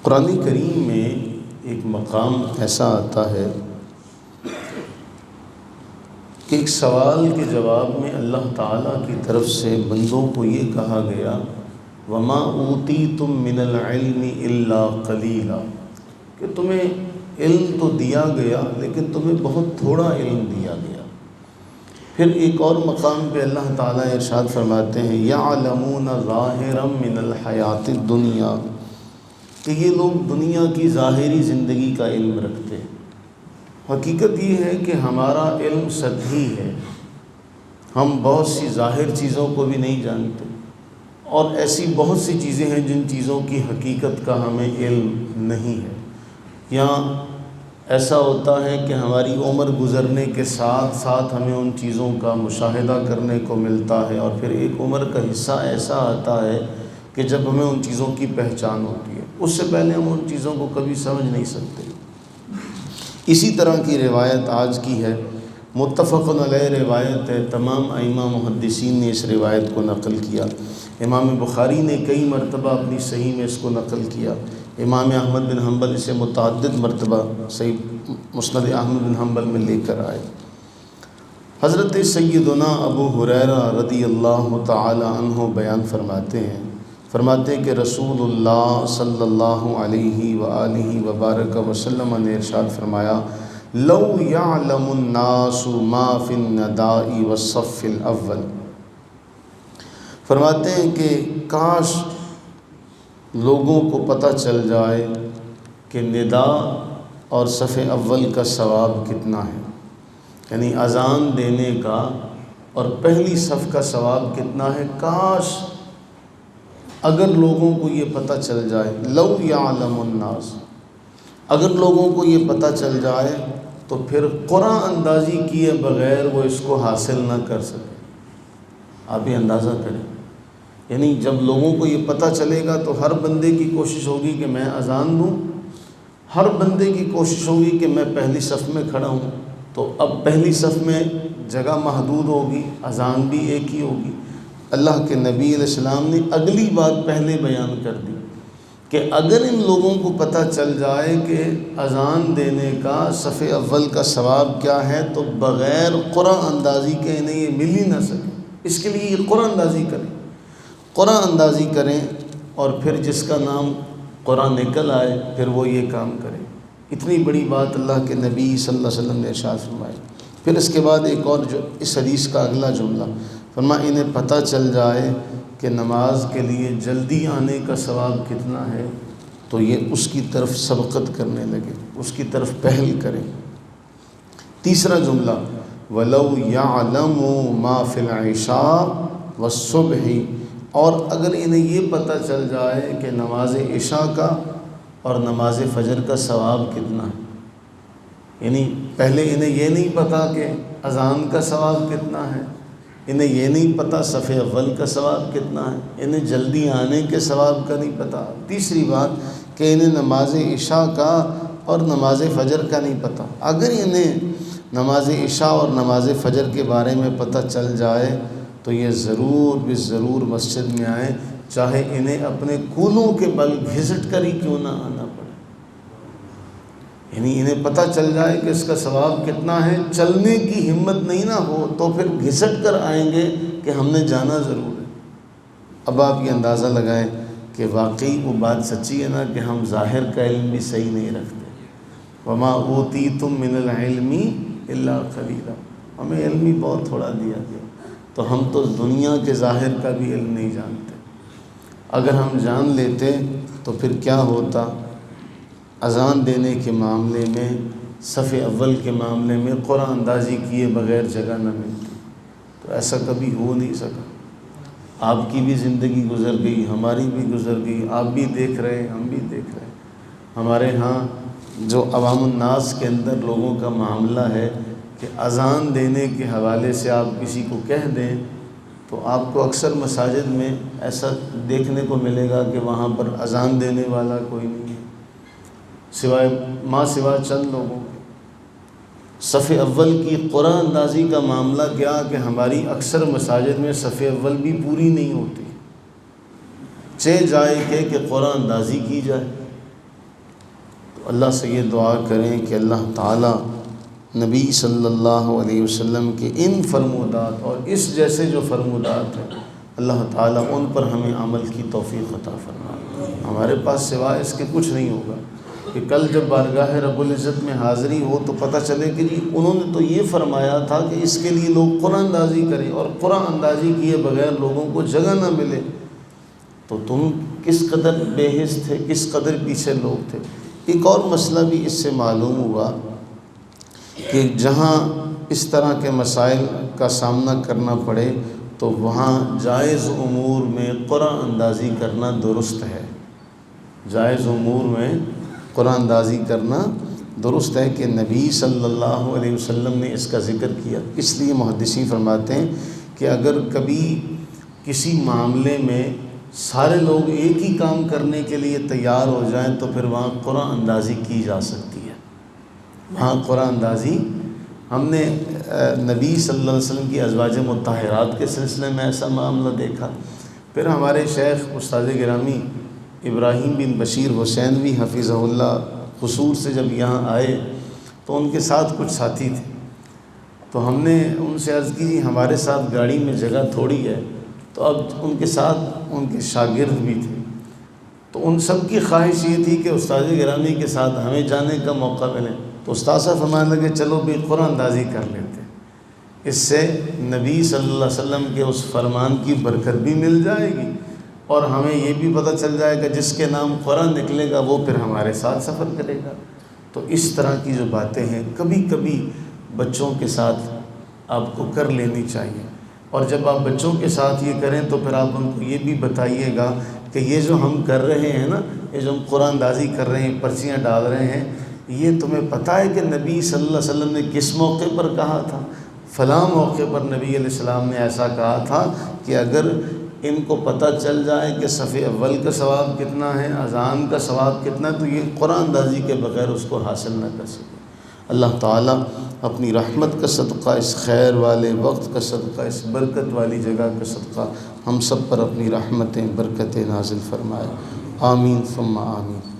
قرآن کریم میں ایک مقام ایسا آتا ہے کہ ایک سوال کے جواب میں اللہ تعالیٰ کی طرف سے بندوں کو یہ کہا گیا وَمَا أُوتِيتُم مِّنَ الْعِلْمِ إِلَّا قَلِيلًا، کہ تمہیں علم تو دیا گیا لیکن تمہیں بہت تھوڑا علم دیا گیا۔ پھر ایک اور مقام پہ اللہ تعالیٰ ارشاد فرماتے ہیں يَعْلَمُونَ ظَاهِرًا مِّنَ الْحَيَاةِ الدُّنْيَا، کہ یہ لوگ دنیا کی ظاہری زندگی کا علم رکھتے ہیں۔ حقیقت یہ ہے کہ ہمارا علم سطحی ہے، ہم بہت سی ظاہر چیزوں کو بھی نہیں جانتے، اور ایسی بہت سی چیزیں ہیں جن چیزوں کی حقیقت کا ہمیں علم نہیں ہے۔ یا ایسا ہوتا ہے کہ ہماری عمر گزرنے کے ساتھ ساتھ ہمیں ان چیزوں کا مشاہدہ کرنے کو ملتا ہے، اور پھر ایک عمر کا حصہ ایسا آتا ہے کہ جب ہمیں ان چیزوں کی پہچان ہوتی ہے، اس سے پہلے ہم ان چیزوں کو کبھی سمجھ نہیں سکتے۔ اسی طرح کی روایت آج کی ہے، متفق علیہ روایت ہے، تمام ائمہ محدثین نے اس روایت کو نقل کیا۔ امام بخاری نے کئی مرتبہ اپنی صحیح میں اس کو نقل کیا، امام احمد بن حنبل اسے متعدد مرتبہ صحیح مسند احمد بن حنبل میں لے کر آئے۔ حضرت سیدنا ابو ہریرہ رضی اللہ تعالی عنہ بیان فرماتے ہیں کہ رسول اللہ صلی اللہ علیہ وآلہ وبارک وسلم نے ارشاد فرمایا لو یعلم الناس ما فی النداء والصف الاول، فرماتے ہیں کہ کاش لوگوں کو پتہ چل جائے کہ ندا اور صف اول کا ثواب کتنا ہے، یعنی اذان دینے کا اور پہلی صف کا ثواب کتنا ہے۔ کاش اگر لوگوں کو یہ پتہ چل جائے، لو یعلم الناس، اگر لوگوں کو یہ پتہ چل جائے تو پھر قرآن اندازی کیے بغیر وہ اس کو حاصل نہ کر سکے۔ آپ یہ اندازہ کریں، یعنی جب لوگوں کو یہ پتہ چلے گا تو ہر بندے کی کوشش ہوگی کہ میں اذان دوں، ہر بندے کی کوشش ہوگی کہ میں پہلی صف میں کھڑا ہوں۔ تو اب پہلی صف میں جگہ محدود ہوگی، اذان بھی ایک ہی ہوگی۔ اللہ کے نبی علیہ السلام نے اگلی بات پہلے بیان کر دی کہ اگر ان لوگوں کو پتہ چل جائے کہ اذان دینے کا صف اول کا ثواب کیا ہے تو بغیر قرآن اندازی کے انہیں یہ مل ہی نہ سکے، اس کے لیے یہ قرآن اندازی کریں، قرآن اندازی کریں، اور پھر جس کا نام قرآن نکل آئے پھر وہ یہ کام کرے۔ اتنی بڑی بات اللہ کے نبی صلی اللہ علیہ وسلم نے ارشاد فرمائی۔ پھر اس کے بعد ایک اور جو اس حدیث کا اگلا جملہ فرمایا انہیں پتہ چل جائے کہ نماز کے لیے جلدی آنے کا ثواب کتنا ہے تو یہ اس کی طرف سبقت کرنے لگے، اس کی طرف پہل کریں۔ تیسرا جملہ وَلَوْ يَعْلَمُوا مَا فِي الْعِشَاءِ وَالصُّبْحِ، اور اگر انہیں یہ پتہ چل جائے کہ نماز عشاء کا اور نماز فجر کا ثواب کتنا ہے، یعنی پہلے انہیں یہ نہیں پتہ کہ اذان کا ثواب کتنا ہے، انہیں یہ نہیں پتہ صف اول کا ثواب کتنا ہے، انہیں جلدی آنے کے ثواب کا نہیں پتہ۔ تیسری بات کہ انہیں نماز عشاء کا اور نماز فجر کا نہیں پتہ۔ اگر انہیں نماز عشاء اور نماز فجر کے بارے میں پتہ چل جائے تو یہ ضرور بھی ضرور مسجد میں آئیں، چاہے انہیں اپنے کولوں کے بل گھسٹ کر ہی کیوں نہ آنا پڑے۔ یعنی انہیں پتہ چل جائے کہ اس کا ثواب کتنا ہے، چلنے کی ہمت نہیں نہ ہو تو پھر گھسٹ کر آئیں گے کہ ہم نے جانا ضرور ہے۔ اب آپ یہ اندازہ لگائیں کہ واقعی وہ بات سچی ہے نا کہ ہم ظاہر کا علم بھی صحیح نہیں رکھتے۔ وَمَا أُوتِيتُم مِّنَ الْعِلْمِ إِلَّا قَلِيلًا، ہمیں علم ہی بہت تھوڑا دیا گیا، تو ہم تو دنیا کے ظاہر کا بھی علم نہیں جانتے۔ اگر ہم جان لیتے تو پھر کیا ہوتا، اذان دینے کے معاملے میں، صف اول کے معاملے میں قرآن اندازی کیے بغیر جگہ نہ ملتی، تو ایسا کبھی ہو نہیں سکا۔ آپ کی بھی زندگی گزر گئی، ہماری بھی گزر گئی، آپ بھی دیکھ رہے، ہم بھی دیکھ رہے۔ ہمارے ہاں جو عوام الناس کے اندر لوگوں کا معاملہ ہے کہ اذان دینے کے حوالے سے آپ کسی کو کہہ دیں تو آپ کو اکثر مساجد میں ایسا دیکھنے کو ملے گا کہ وہاں پر اذان دینے والا کوئی نہیں ہے، سوائے چند لوگوں کے۔ صف اول کی قرآن اندازی کا معاملہ کیا کہ ہماری اکثر مساجد میں صف اول بھی پوری نہیں ہوتی، چہ جائے کہ قرآن اندازی کی جائے، اللہ سے یہ دعا کریں کہ اللہ تعالیٰ نبی صلی اللہ علیہ وسلم کے ان فرمودات اور اس جیسے جو فرمودات ہیں اللہ تعالیٰ ان پر ہمیں عمل کی توفیق عطا فرمائے۔ ہمارے پاس سوائے اس کے کچھ نہیں ہوگا کہ کل جب بارگاہ رب العزت میں حاضری ہو تو پتہ چلے کہ جی انہوں نے تو یہ فرمایا تھا کہ اس کے لیے لوگ قرآن اندازی کریں، اور قرآن اندازی کیے بغیر لوگوں کو جگہ نہ ملے، تو تم کس قدر بے حس تھے، کس قدر پیچھے لوگ تھے۔ ایک اور مسئلہ بھی اس سے معلوم ہوا کہ جہاں اس طرح کے مسائل کا سامنا کرنا پڑے تو وہاں جائز امور میں قرآن اندازی کرنا درست ہے، جائز امور میں قرآن اندازی کرنا درست ہے کہ نبی صلی اللہ علیہ وسلم نے اس کا ذکر کیا۔ اس لیے محدثین فرماتے ہیں کہ اگر کبھی کسی معاملے میں سارے لوگ ایک ہی کام کرنے کے لیے تیار ہو جائیں تو پھر وہاں قرآن اندازی کی جا سکتی ہے، وہاں قرآن اندازی۔ ہم نے نبی صلی اللہ علیہ وسلم کی ازواج مطہرات کے سلسلے میں ایسا معاملہ دیکھا۔ پھر ہمارے شیخ استاد گرامی ابراہیم بن بشیر حسینوی حفظہ اللہ قصور سے جب یہاں آئے تو ان کے ساتھ کچھ ساتھی تھے، تو ہم نے ان سے عرض کی جی ہمارے ساتھ گاڑی میں جگہ تھوڑی ہے، تو اب ان کے ساتھ ان کے شاگرد بھی تھے، تو ان سب کی خواہش یہ تھی کہ استاد گرامی کے ساتھ ہمیں جانے کا موقع ملے، تو استاد صاحب فرمانے لگے چلو بھی قرآن اندازی کر لیتے، اس سے نبی صلی اللہ علیہ وسلم کے اس فرمان کی برکت بھی مل جائے گی اور ہمیں یہ بھی پتہ چل جائے گا جس کے نام قرآن نکلے گا وہ پھر ہمارے ساتھ سفر کرے گا۔ تو اس طرح کی جو باتیں ہیں کبھی کبھی بچوں کے ساتھ آپ کو کر لینی چاہیے، اور جب آپ بچوں کے ساتھ یہ کریں تو پھر آپ ان کو یہ بھی بتائیے گا کہ یہ جو ہم کر رہے ہیں نا، یہ جو ہم قرآن اندازی کر رہے ہیں، پرچیاں ڈال رہے ہیں، یہ تمہیں پتہ ہے کہ نبی صلی اللہ علیہ وسلم نے کس موقع پر کہا تھا؟ فلاں موقع پر نبی علیہ السلام نے ایسا کہا تھا کہ اگر ان کو پتہ چل جائے کہ صف اول کا ثواب کتنا ہے، اذان کا ثواب کتنا ہے، تو یہ قرآن اندازی کے بغیر اس کو حاصل نہ کر سکے۔ اللہ تعالیٰ اپنی رحمت کا صدقہ، اس خیر والے وقت کا صدقہ، اس برکت والی جگہ کا صدقہ ہم سب پر اپنی رحمتیں برکتیں نازل فرمائے۔ آمین ثم آمین۔